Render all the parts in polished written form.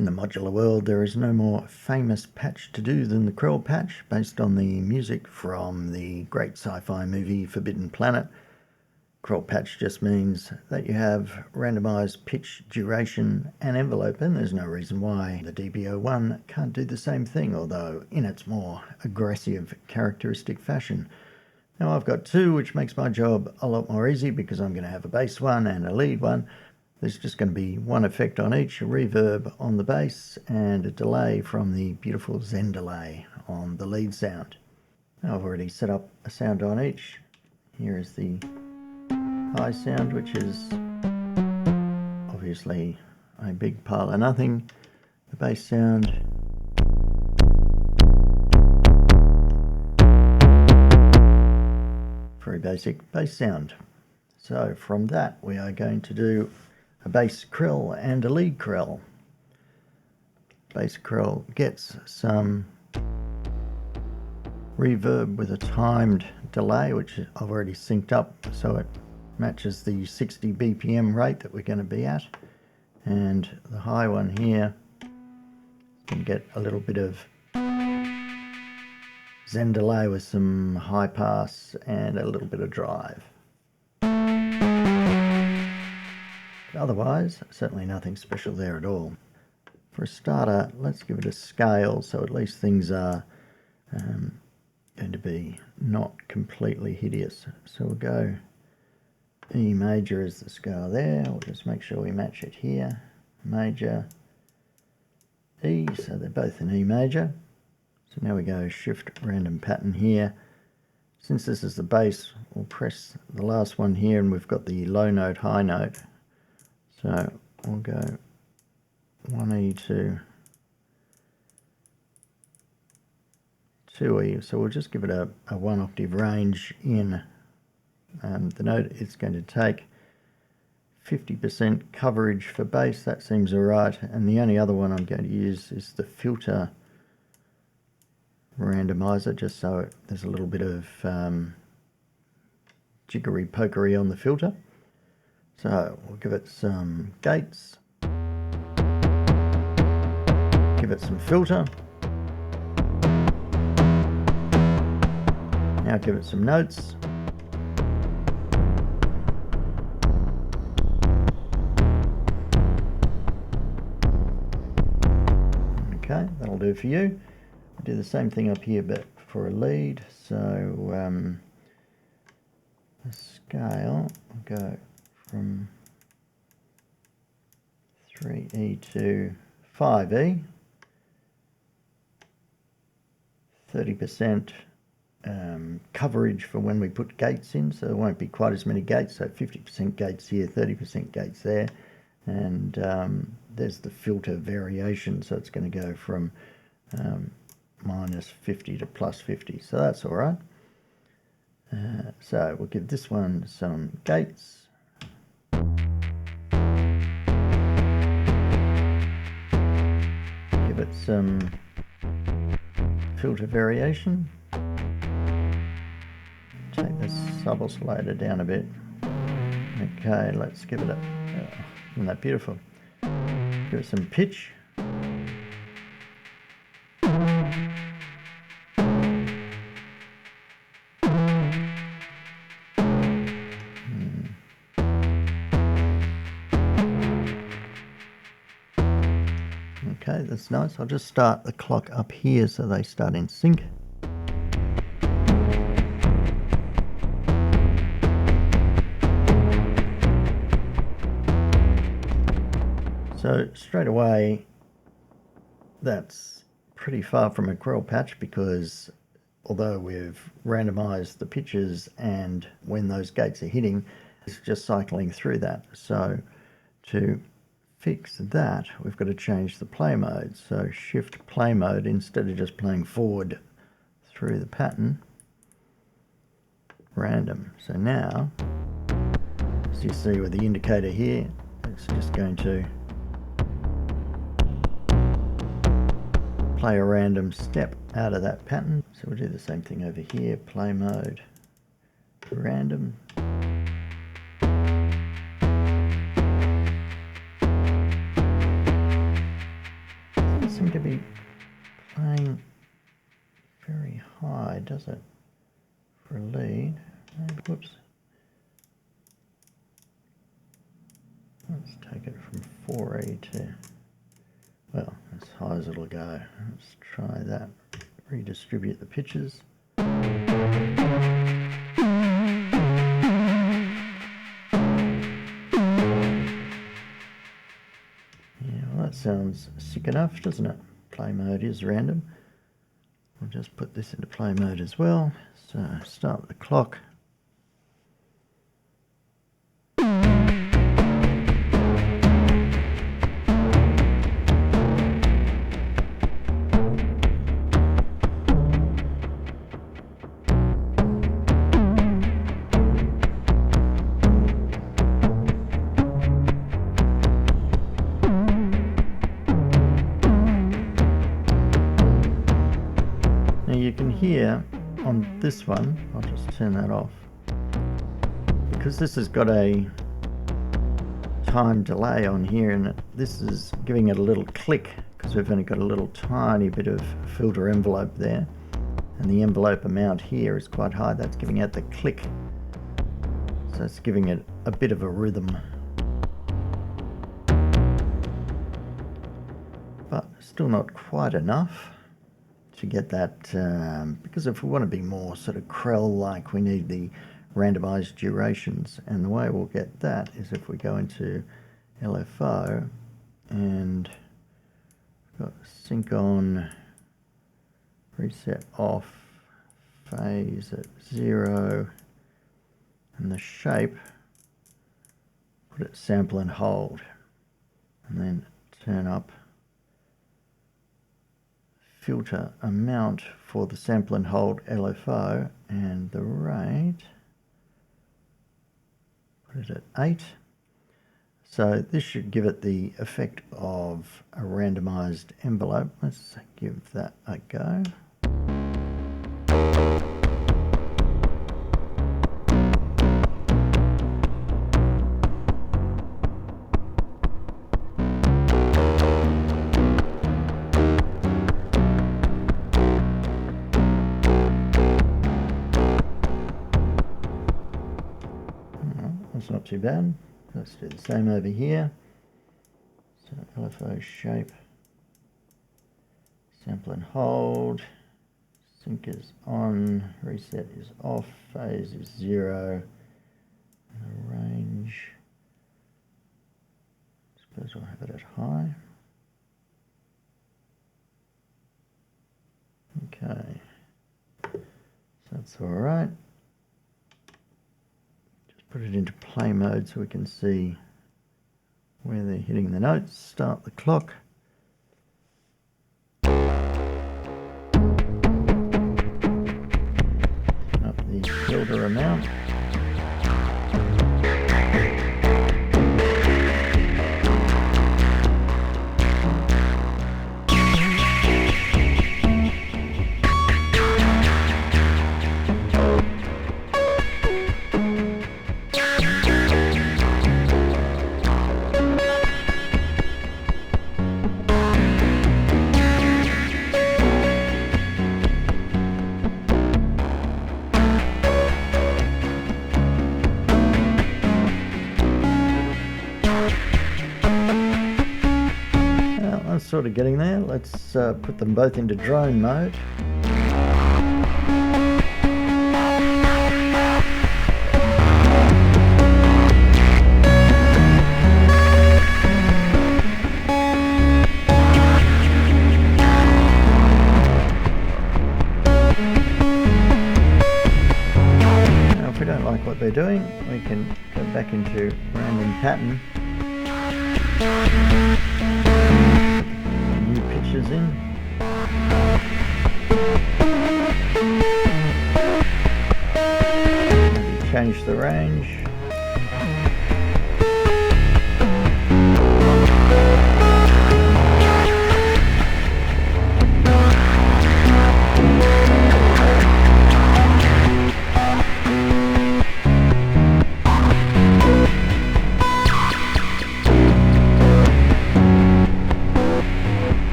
In the modular world, there is no more famous patch to do than the Krell patch, based on the music from the great sci-fi movie Forbidden Planet. Krell patch just means that you have randomized pitch, duration, and envelope, and there's no reason why the DB-01 can't do the same thing, although in its more aggressive, characteristic fashion. Now I've got two, which makes my job a lot more easy because I'm going to have a bass one and a lead one. There's just going to be one effect on each, a reverb on the bass and a delay from the beautiful Zen delay on the lead sound. Now I've already set up a sound on each. Here is the high sound, which is obviously a big pile of nothing. The bass sound, very basic bass sound. So from that we are going to do a bass Krell and a lead Krell. Bass Krell gets some reverb with a timed delay, which I've already synced up so it matches the 60 BPM rate that we're going to be at. And the high one here can get a little bit of Zen delay with some high pass and a little bit of drive. Otherwise, certainly nothing special there at all. For a starter, let's give it a scale so at least things are going to be not completely hideous. So we'll go E major is the scale there. We'll just make sure we match it here. Major, E, so they're both in E major. So now we go shift random pattern here. Since this is the bass, we'll press the last one here and we've got the low note, high note. So we'll go 1E to 2E. So we'll just give it a 1 octave range in the note. It's going to take 50% coverage for bass. That seems alright. And the only other one I'm going to use is the filter randomizer, just so there's a little bit of jiggery pokery on the filter. So we'll give it some gates, give it some filter, now give it some notes, okay, that'll do for you. I'll do the same thing up here but for a lead. So the scale, I'll go from 3E to 5E, 30% coverage for when we put gates in, so there won't be quite as many gates, so 50% gates here, 30% gates there, and there's the filter variation, so it's going to go from minus 50 to plus 50, so that's all right. So we'll give this one some gates. Give it some filter variation. Take the sub oscillator down a bit. Okay, let's give it a, isn't that beautiful? Give it some pitch. Okay, that's nice. I'll just start the clock up here so they start in sync. So straight away, that's pretty far from a Krell patch because although we've randomized the pitches and when those gates are hitting, it's just cycling through that. So to fix that, we've got to change the play mode. So shift play mode, instead of just playing forward through the pattern, random. So now, as you see with the indicator here, it's just going to play a random step out of that pattern. So we'll do the same thing over here, play mode, random. seem to be playing very high, does it? For a lead. Whoops. Let's take it from 4E to, well, as high as it'll go. Let's try that. Redistribute the pitches. That sounds sick enough, doesn't it? Play mode is random. We'll just put this into play mode as well. So start the clock. You can hear on this one, I'll just turn that off, because this has got a time delay on here, and this is giving it a little click because we've only got a little tiny bit of filter envelope there, and the envelope amount here is quite high. That's giving it the click, so it's giving it a bit of a rhythm, but still not quite enough to get that, because if we want to be more sort of Krell-like, we need the randomized durations, and the way we'll get that is if we go into LFO and we've got sync on, reset off, phase at 0, and the shape, put it sample and hold, and then turn up filter amount for the sample and hold LFO, and the rate, put it at 8. So this should give it the effect of a randomized envelope. Let's give that a go. That's not too bad. Let's do the same over here. So LFO shape, sample and hold, sync is on, reset is off, phase is 0, and the range, I suppose I'll have it at high. Okay, so that's all right. Put it into play mode so we can see where they're hitting the notes. Start the clock. Up the filter amount. Sort of getting there. Let's put them both into drone mode. Now if we don't like what they're doing, we can go back into random pattern. Pitches in. Maybe change the range.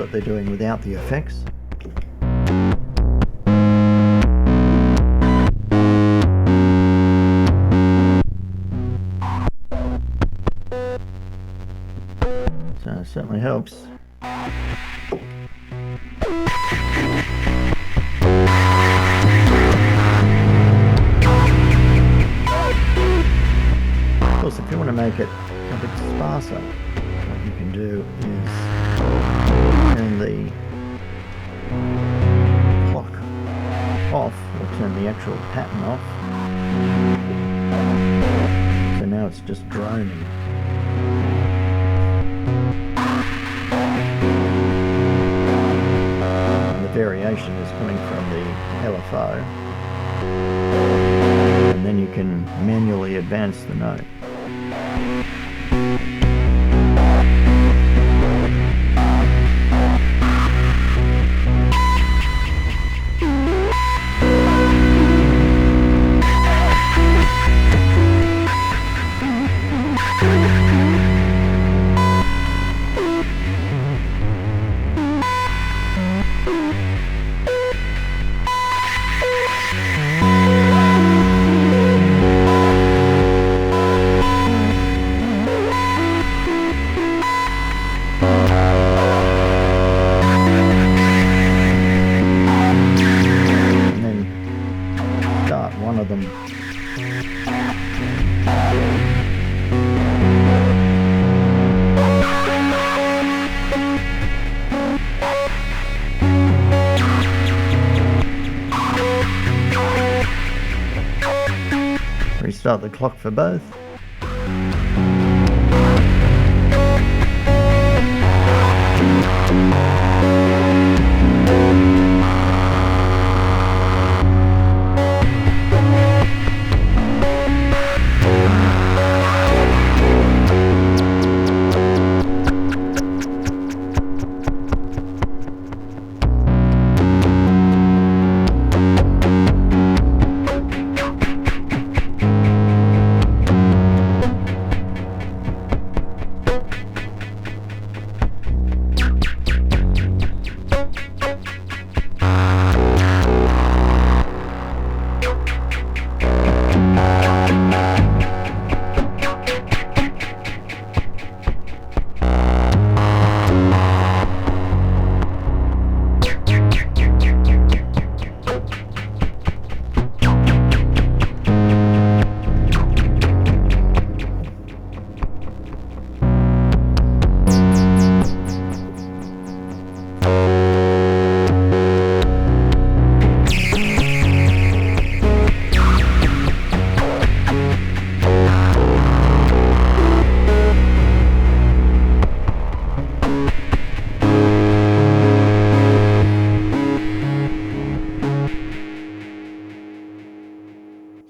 what they're doing without the effects. So it certainly helps. Of course, if you want to make it a bit sparser, what you can do is turn the clock off, or turn the actual pattern off. So now it's just droning. And the variation is coming from the LFO. And then you can manually advance the note. Restart the clock for both.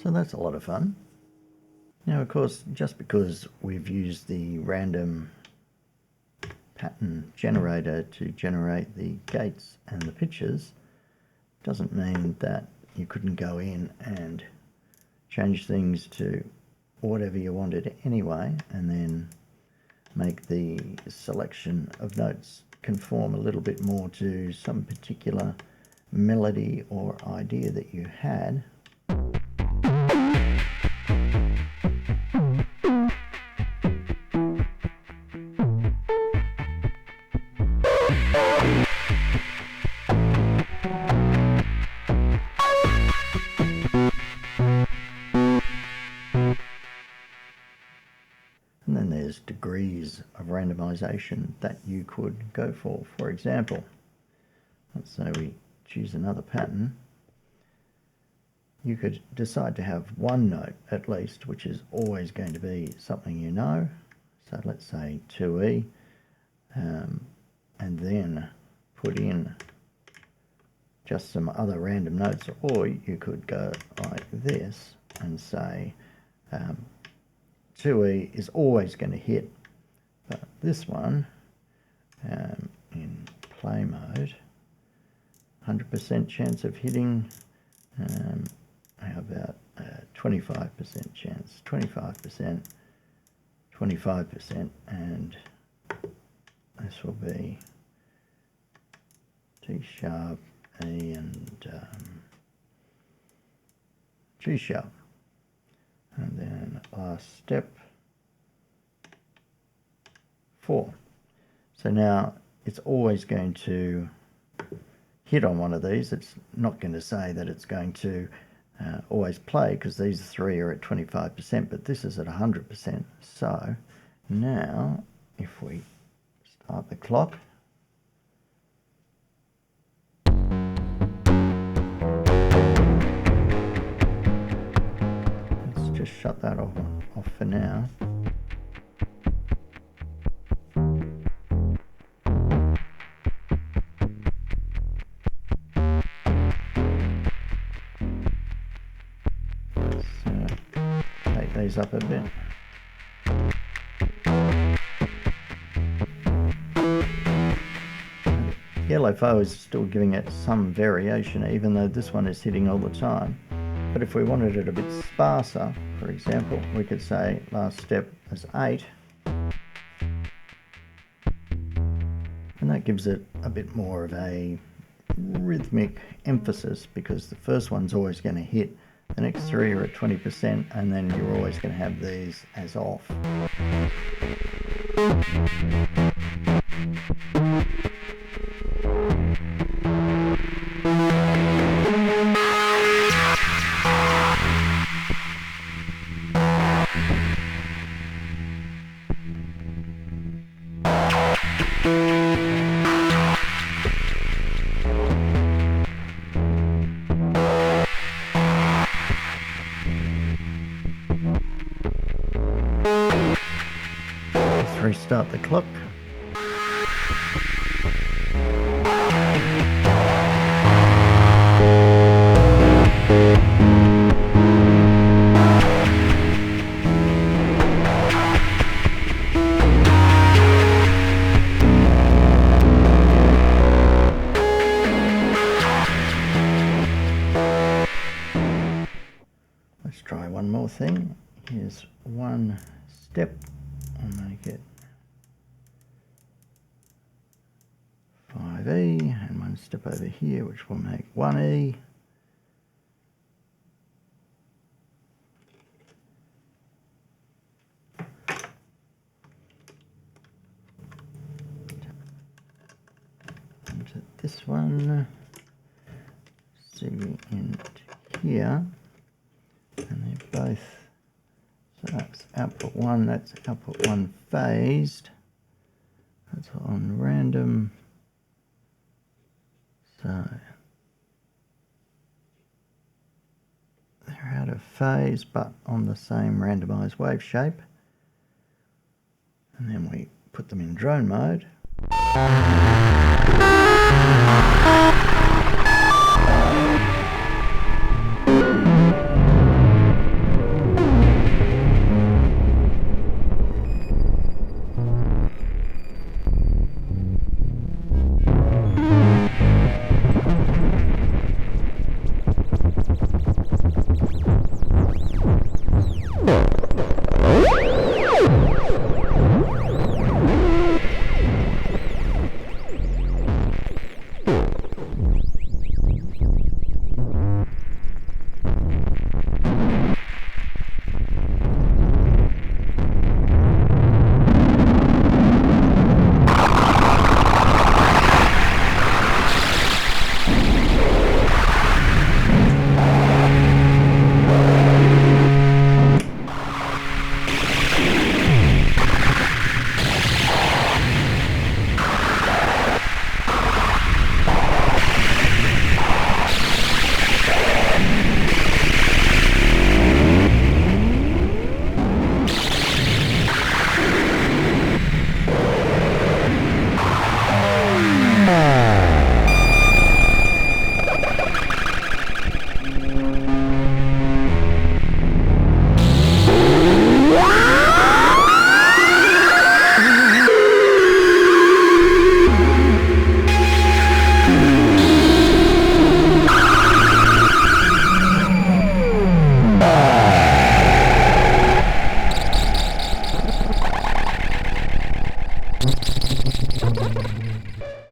So that's a lot of fun. Now, of course, just because we've used the random pattern generator to generate the gates and the pitches doesn't mean that you couldn't go in and change things to whatever you wanted anyway, and then make the selection of notes conform a little bit more to some particular melody or idea that you had. And then there's degrees of randomization that you could go for. For example, let's say we choose another pattern. You could decide to have one note at least, which is always going to be something you know. So let's say 2E, and then put in just some other random notes, or you could go like this and say 2E is always going to hit, but this one in play mode, 100% chance of hitting. How about 25% chance, 25%, 25%, and this will be C sharp, E, and G sharp. And then last step, 4. So now it's always going to hit on one of these. It's not going to say that it's going to always play, because these 3 are at 25%, but this is at 100%. So now if we start the clock, let's just shut that off for now. These up a bit. The LFO is still giving it some variation, even though this one is hitting all the time. But if we wanted it a bit sparser, for example, we could say last step is 8. And that gives it a bit more of a rhythmic emphasis, because the first one's always going to hit. The next 3 are at 20%, and then you're always going to have these as off. Restart the clock. Let's try one more thing. Here's one step. I'll make it 5E, and one step over here, which will make 1E. Into this one, C into here, and they're both. So that's output 1, that's output 1 phased. That's on random. So they're out of phase, but on the same randomized wave shape. And then we put them in drone mode.